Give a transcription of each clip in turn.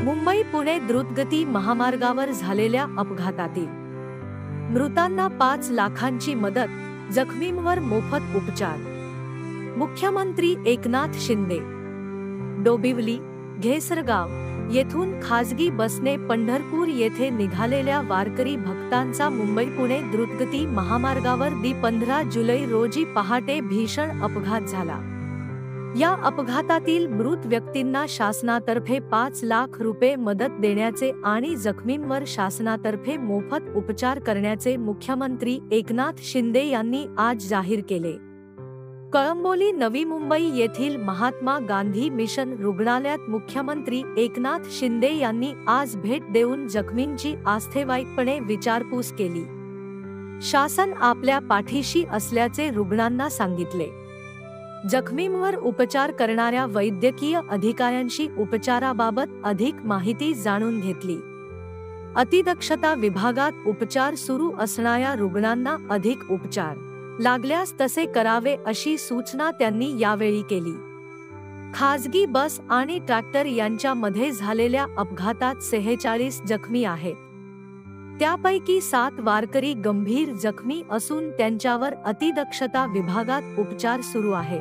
मुंबई पुणे द्रुतगती महामार्गावर झालेल्या अपघातातील मृतांना 5 लाखांची मदत, जखमींवर मोफत उपचार. मुख्यमंत्री एकनाथ शिंदे. डोंबिवली, घेसरगाव येथून खासगी बसने पंढरपूर येथे निघालेल्या वारकरी भक्तांचा मुंबई पुणे द्रुतगती महामार्गावर 15 जुलै रोजी पहाटे भीषण अपघात झाला. या अपघातातील मृत व्यक्तींना शासनातर्फे 5 लाख रुपये मदत देण्याचे आणि जखमींवर शासनातर्फे मोफत उपचार करण्याचे मुख्यमंत्री एकनाथ शिंदे यांनी आज जाहीर केले. कळंबोली नवी मुंबई येथील महात्मा गांधी मिशन रुग्णालयात मुख्यमंत्री एकनाथ शिंदे यांनी आज भेट देऊन जखमींची आस्थेवाईकपणे विचारपूस केली. शासन आपल्या पाठीशी असल्याचे रुग्णांना सांगितले. जखमींवर उपचार करणाऱ्या वैद्यकीय अधिकाऱ्यांशी उपचाराबाबत अधिक माहिती जाणून घेतली. अतिदक्षता विभागात उपचार सुरू असणाऱ्या रुग्णांना अधिक उपचार लागल्यास तसे करावे अशी सूचना त्यांनी यावेळी केली. खासगी बस आणि ट्रॅक्टर यांच्यामध्ये झालेल्या अपघातात 46 जखमी आहेत. त्यापैकी 7 वारकरी गंभीर जखमी असून त्यांच्यावर अतिदक्षता विभागात उपचार सुरू आहेत.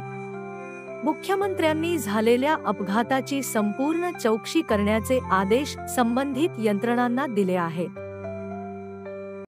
मुख्यमंत्र्यांनी झालेल्या अपघाताची संपूर्ण चौकशी करण्याचे आदेश संबंधित यंत्रणांना दिले आहेत.